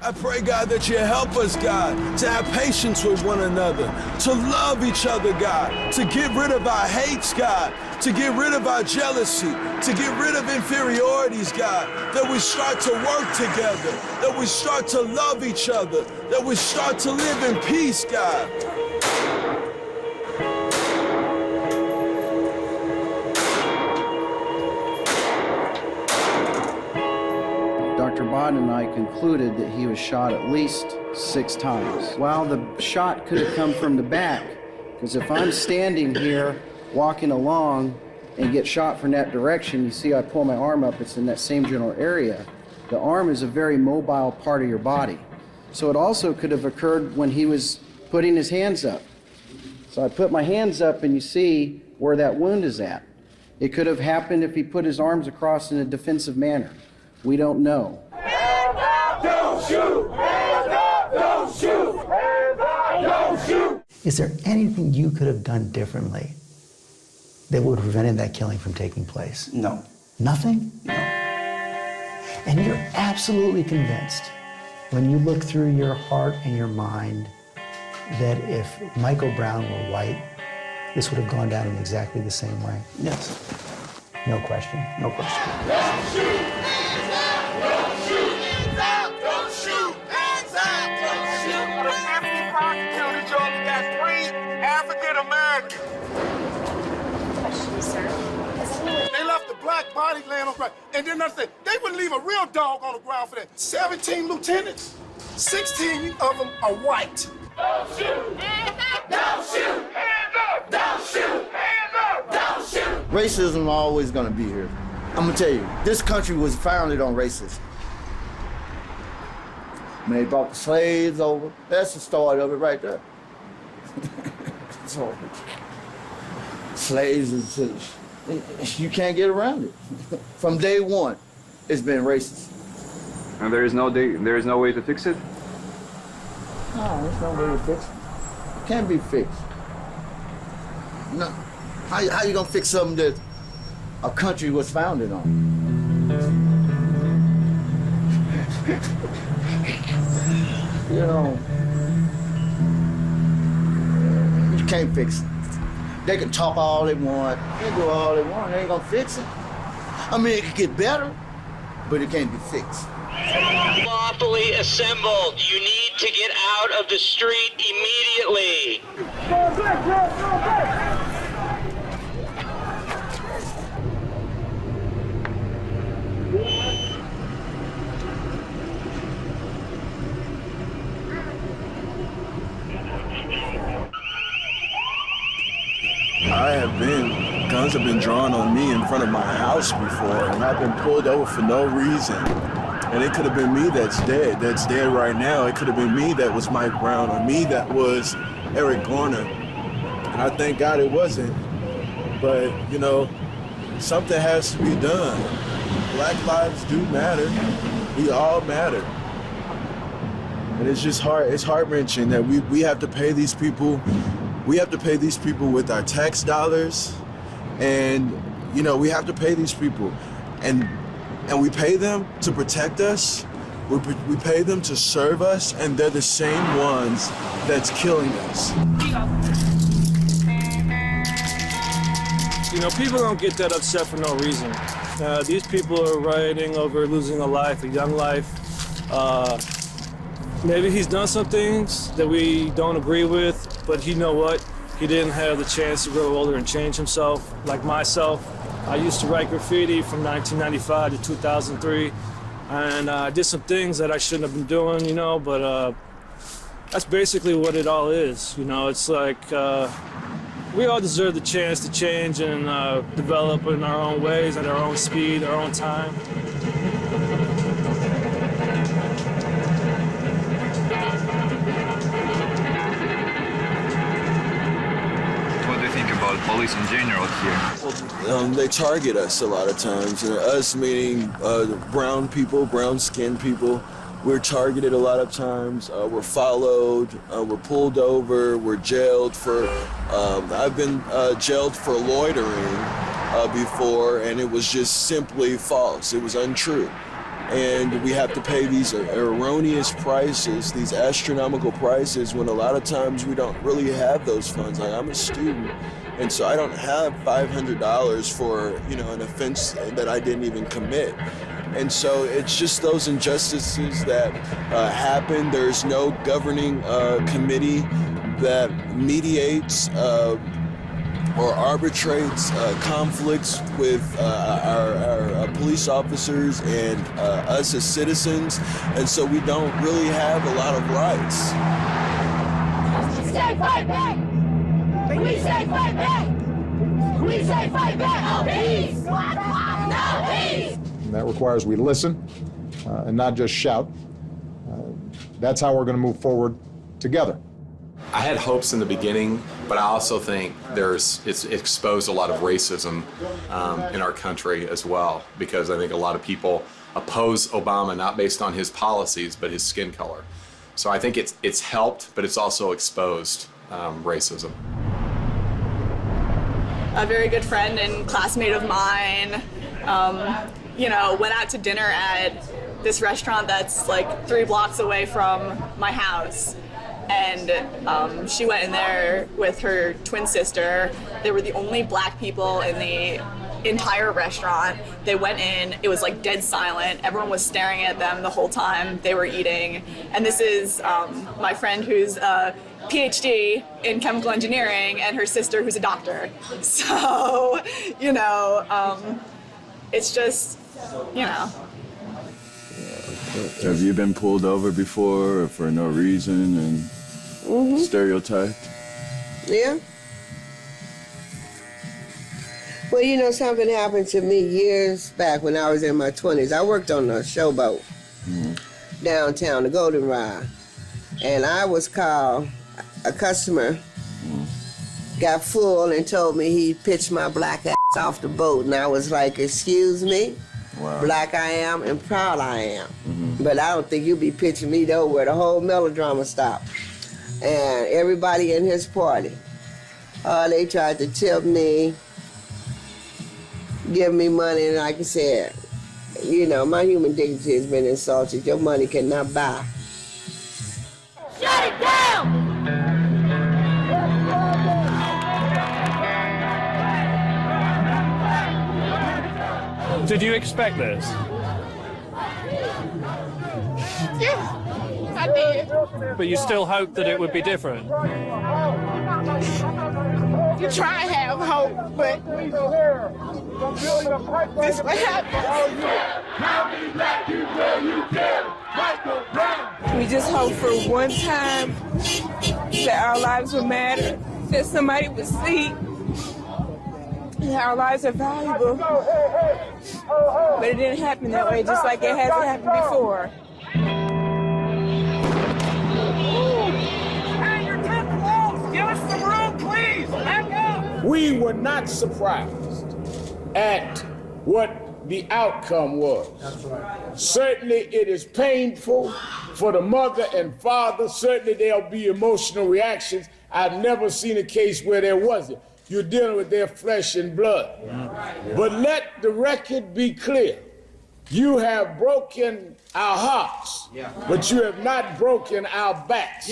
I pray, God, that you help us, God, to have patience with one another, to love each other, God, to get rid of our hates, God, to get rid of our jealousy, to get rid of inferiorities, God, that we start to work together, that we start to love each other, that we start to live in peace, God. Dr. Bod and I concluded that he was shot at least 6 times. While the shot could have come from the back, because if I'm standing here walking along and get shot from that direction, you see I pull my arm up, it's in that same general area. The arm is a very mobile part of your body. So it also could have occurred when he was putting his hands up. So I put my hands up and you see where that wound is at. It could have happened if he put his arms across in a defensive manner. We don't know. Hands up, don't shoot! Hands up, don't shoot! Hands up, don't shoot! Is there anything you could have done differently that would have prevented that killing from taking place? No. Nothing? No. And you're absolutely convinced, when you look through your heart and your mind, that if Michael Brown were white, this would have gone down in exactly the same way? Yes. No question. No question. Don't shoot! Hands up! Don't shoot! Hands up! Don't shoot! Hands up! Don't shoot! The 50 prosecutors, you only got 3 African Americans. Question, sir. They left the black body laying on the ground. And then another thing, they wouldn't leave a real dog on the ground for that. 17 lieutenants, 16 of them are white. Don't shoot! Hands up! Don't shoot! Hands up! Don't shoot! Hands up! Don't shoot! Racism always gonna be here. I'm gonna tell you, this country was founded on racism. When they brought the slaves over, that's the start of it right there. So, slaves is, you can't get around it. From day one, it's been racist. And there is no way to fix it? No, there's no way to fix it. It can't be fixed. No. How you gonna fix something that a country was founded on? You know, you can't fix it. They can talk all they want, they do all they want, they ain't gonna fix it. I mean, it could get better, but it can't be fixed. Lawfully assembled. You need to get out of the street immediately. Guns have been drawn on me in front of my house before, and I've been pulled over for no reason. And it could have been me that's dead right now. It could have been me that was Mike Brown, or me that was Eric Garner. And I thank God it wasn't. But, you know, something has to be done. Black lives do matter. We all matter. And it's just heart-wrenching that we have to pay these people. We have to pay these people with our tax dollars. And, you know, we have to pay these people. And we pay them to protect us. We pay them to serve us, and they're the same ones that's killing us. You know, people don't get that upset for no reason. These people are rioting over losing a life, a young life. Maybe he's done some things that we don't agree with, but you know what? He didn't have the chance to grow older and change himself, like myself. I used to write graffiti from 1995 to 2003, and I did some things that I shouldn't have been doing, you know, but that's basically what it all is. You know, it's like we all deserve the chance to change and develop in our own ways, at our own speed, our own time. Police in general here? They target us a lot of times. And us meaning brown people, brown-skinned people. We're targeted a lot of times. We're followed. We're pulled over. We're jailed for. I've been jailed for loitering before, and it was just simply false. It was untrue. And we have to pay these erroneous prices, these astronomical prices, when a lot of times we don't really have those funds. Like, I'm a student, and so I don't have $500 for, you know, an offense that I didn't even commit. And so it's just those injustices that happen. There's no governing committee that mediates or arbitrates conflicts with our police officers and us as citizens, and so we don't really have a lot of rights. We say fight back! We say fight back! We say fight back! No peace! No peace! And that requires we listen and not just shout. That's how we're going to move forward together. I had hopes in the beginning, but I also think it's exposed a lot of racism in our country as well, because I think a lot of people oppose Obama not based on his policies, but his skin color. So I think it's helped, but it's also exposed racism. A very good friend and classmate of mine, you know, went out to dinner at this restaurant that's like 3 blocks away from my house. And she went in there with her twin sister. They were the only black people in the entire restaurant. They went in, it was like dead silent. Everyone was staring at them the whole time they were eating. And this is my friend who's a PhD in chemical engineering and her sister who's a doctor. So, you know, it's just, you know. Have you been pulled over before for no reason and stereotyped? Yeah. Well, you know, something happened to me years back when I was in my 20s. I worked on a showboat downtown, the Goldenrod. And I was called, a customer got full and told me he pitched my black ass off the boat. And I was like, excuse me? Wow. Black I am and proud I am. But I don't think you'll be pitching me though where the whole melodrama stopped. And everybody in his party, they tried to tip me, give me money, and like I said, you know, my human dignity has been insulted. Your money cannot buy. Shut it down! Did you expect this? Yeah, I did. But you still hoped that it would be different? You try and have hope, but this what happened. We just hope for one time that our lives will matter, that somebody would see that our lives are valuable. But it didn't happen that way, just like it hasn't happened before. Give us some room, please. Back up. We were not surprised at what the outcome was. That's right. Certainly it is painful for the mother and father. Certainly there'll be emotional reactions. I've never seen a case where there wasn't. You're dealing with their flesh and blood. But let the record be clear. You have broken our hearts, but you have not broken our backs.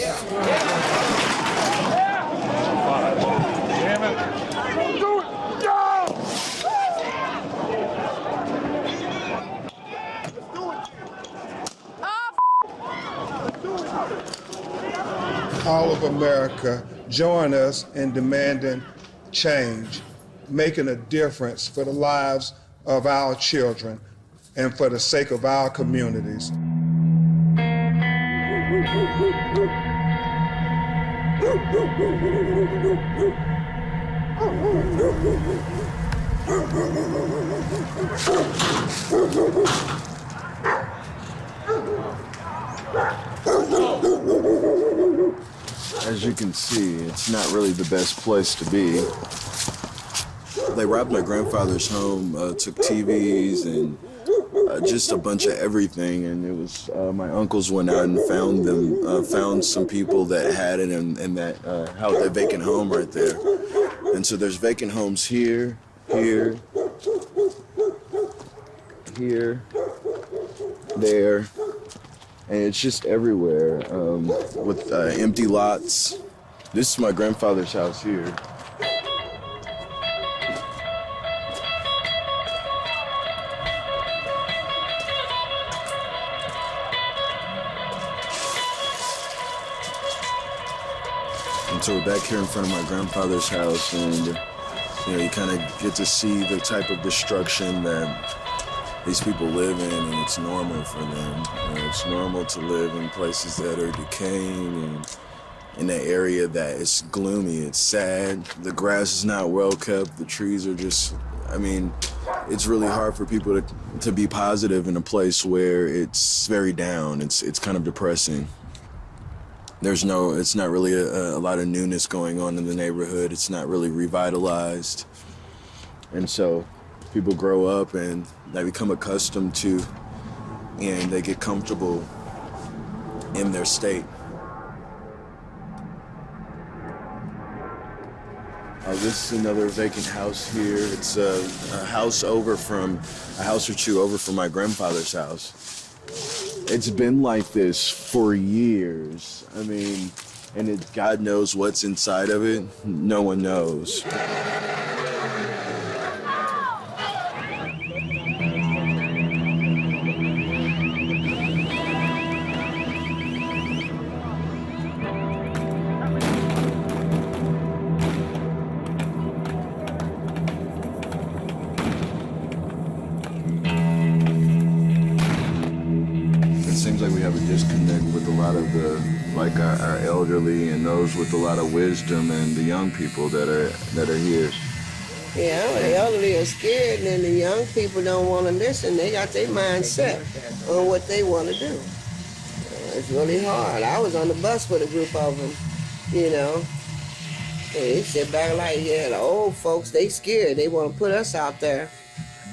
Damn it. Don't do it. No! All of America join us in demanding change, making a difference for the lives of our children and for the sake of our communities. As you can see, it's not really the best place to be. They robbed my grandfather's home, took TVs and just a bunch of everything. And it was my uncles went out and found them, found some people that had it in that house, that vacant home right there. And so there's vacant homes here, here, here, there, and it's just everywhere with empty lots. This is my grandfather's house here. And so we're back here in front of my grandfather's house, and you know, you kind of get to see the type of destruction that these people live in, and it's normal for them. You know, it's normal to live in places that are decaying and in an area that is gloomy, it's sad. The grass is not well kept, the trees are just, I mean, it's really hard for people to be positive in a place where it's very down. It's kind of depressing. It's not really a lot of newness going on in the neighborhood. It's not really revitalized. And so people grow up and they become accustomed to, and they get comfortable in their state. This is another vacant house here. It's a house or two over from my grandfather's house. It's been like this for years. I mean, and God knows what's inside of it. No one knows. Disconnect with a lot of our elderly and those with a lot of wisdom and the young people that are here. Yeah, the elderly are scared, and then the young people don't want to listen. They got their mind set on what they want to do. It's really hard. I was on the bus with a group of them, you know. They sit back like, yeah, the old folks, they scared. They want to put us out there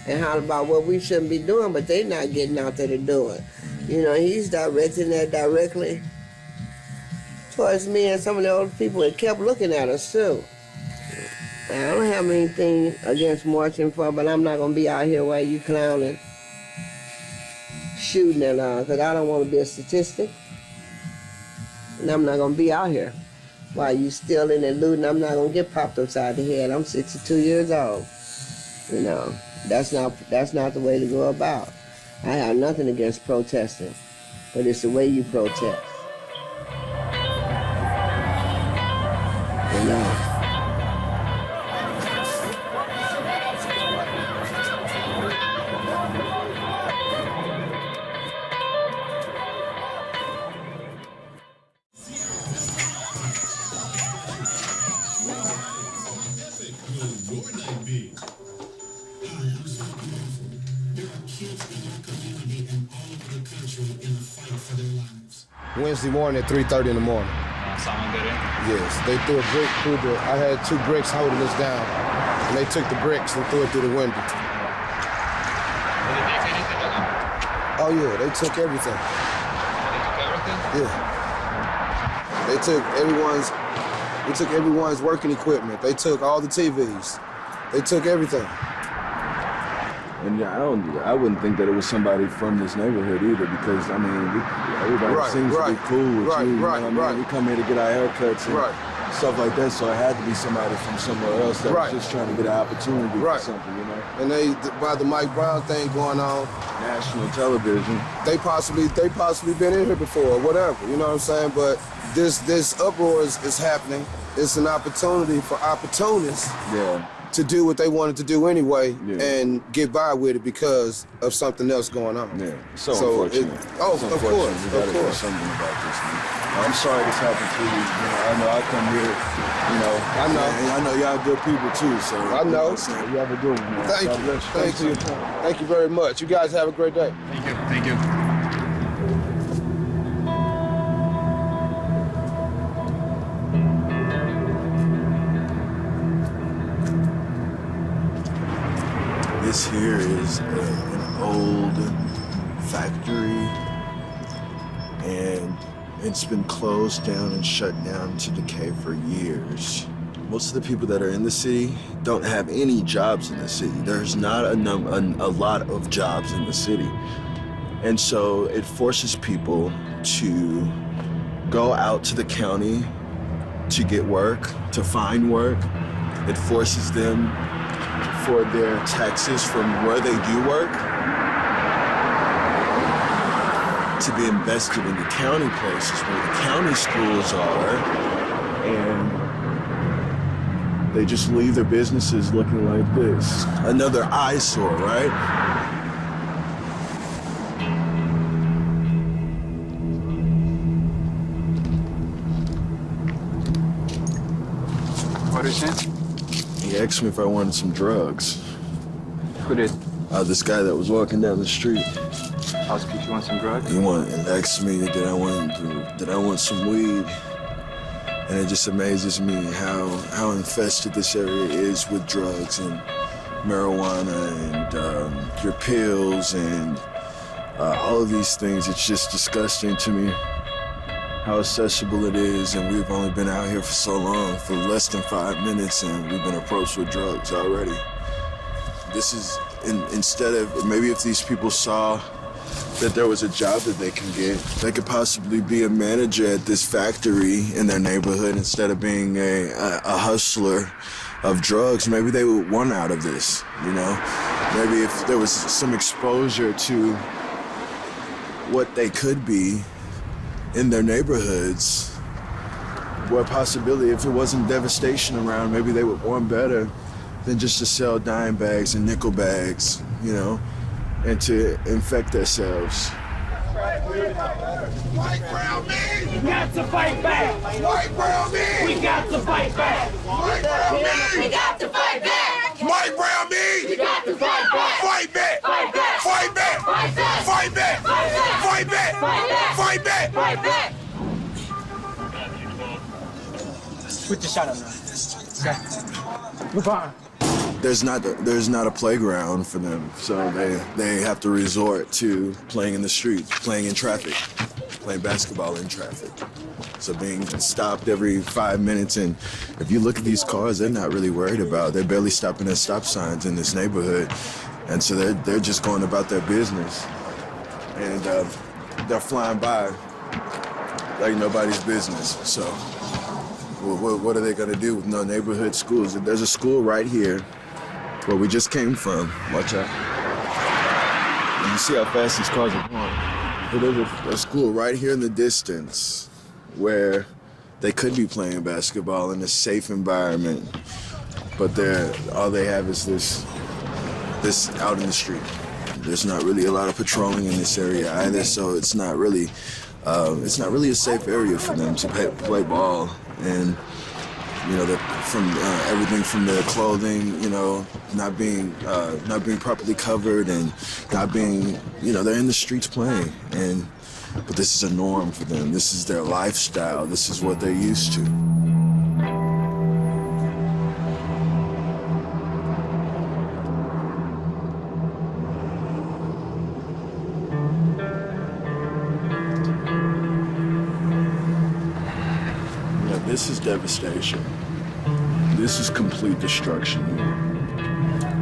and holler about what we shouldn't be doing, but they not getting out there to do it. You know, he's directing that directly towards me and some of the older people that kept looking at us, too. I don't have anything against marching for, but I'm not going to be out here while you clowning, shooting and all, because I don't want to be a statistic. And I'm not going to be out here while you stealing and looting. I'm not going to get popped upside the head. I'm 62 years old. You know, that's not the way to go about. I have nothing against protesting, but it's the way you protest. You know. Wednesday morning at 3:30 in the morning. Someone got in? Yes, they threw a brick through I had 2 bricks holding us down, and they took the bricks and threw it through the window. Did they take anything with them? Oh yeah, they took everything. They took everything? Yeah. They took everyone's working equipment. They took all the TVs. They took everything. And I wouldn't think that it was somebody from this neighborhood either, because I mean, everybody seems to be cool with you. You know what I mean? We come here to get our haircuts and stuff like that, so it had to be somebody from somewhere else that was just trying to get an opportunity for something, you know. And by the Mike Brown thing going on, national television, they possibly been in here before or whatever, you know what I'm saying? But this uproar is happening. It's an opportunity for opportunists. Yeah. To do what they wanted to do anyway and get by with it because of something else going on. Yeah, so unfortunate. Of course. We gotta do something about this, man. I'm sorry this happened to you. You know, I know I come here, you know. I know. And I know y'all good people too, so. I know. You have a good one, man. Thank you. Thank you very much. You guys have a great day. Thank you. Thank you. This here is an old factory, and it's been closed down and shut down to decay for years. Most of the people that are in the city don't have any jobs in the city. There's not a lot of jobs in the city. And so it forces people to go out to the county to get work, to find work. It forces them for their taxes from where they do work to be invested in the county places where the county schools are, and they just leave their businesses looking like this. Another eyesore, right? What is it? He asked me if I wanted some drugs. Who did? This guy that was walking down the street. Asked if you want some drugs? He asked me did I want some weed. And it just amazes me how infested this area is with drugs and marijuana and your pills and all of these things. It's just disgusting to me how accessible it is, and we've only been out here for so long, for less than 5 minutes, and we've been approached with drugs already. This is, instead of, maybe if these people saw that there was a job that they can get, they could possibly be a manager at this factory in their neighborhood instead of being a hustler of drugs. Maybe they would want out of this, you know? Maybe if there was some exposure to what they could be in their neighborhoods, what possibility, if it wasn't devastation around, maybe they would want better than just to sell dime bags and nickel bags, you know, and to infect themselves. White, brown men, we got to fight back. White, brown men, we got to fight back. White, brown men, we got to fight back. White, brown men, we got to fight back. Fight back. Fight back. Fight back. Fight back. Fight back. Fight back. Fight back. Fight back. Fight back. Put your shot up now. Okay. Move on. There's not a playground for them, so they have to resort to playing in the streets, playing in traffic, playing basketball in traffic. So being stopped every 5 minutes, and if you look at these cars, they're not really worried about. They're barely stopping at stop signs in this neighborhood, and so they're just going about their business, and they're flying by like nobody's business. So what are they gonna do with no neighborhood schools? There's a school right here where we just came from. Watch out. And you see how fast these cars are going. But there's a school right here in the distance where they could be playing basketball in a safe environment, but all they have is this out in the street. There's not really a lot of patrolling in this area either, so it's not really a safe area for them to play ball. And you know, from everything from their clothing, you know, not being properly covered, and not being, you know, they're in the streets playing, but this is a norm for them. This is their lifestyle. This is what they're used to. This is devastation. This is complete destruction.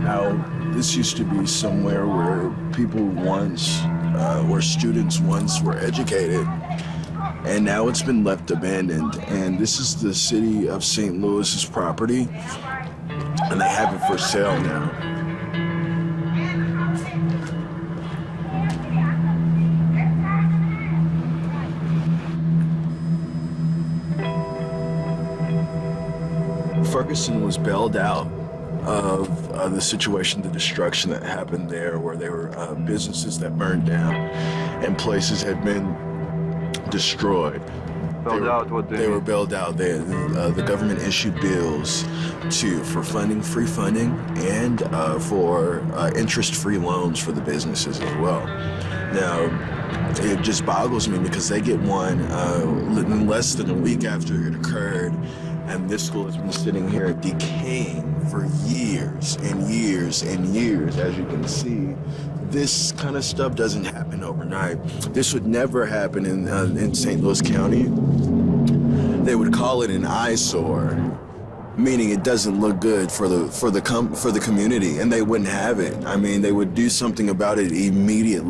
Now, this used to be somewhere where people once, where students once were educated, and now it's been left abandoned. And this is the city of St. Louis's property, and they have it for sale now. Ferguson was bailed out of the situation, the destruction that happened there, where there were businesses that burned down and places had been destroyed. Bailed out? What they were bailed out. The government issued bills for funding, free funding, and for interest-free loans for the businesses as well. Now, it just boggles me because they get one less than a week after it occurred. And this school has been sitting here decaying for years and years and years. As you can see, this kind of stuff doesn't happen overnight. This would never happen in St. Louis County. They would call it an eyesore, meaning it doesn't look good for the community, and they wouldn't have it. I mean, they would do something about it immediately.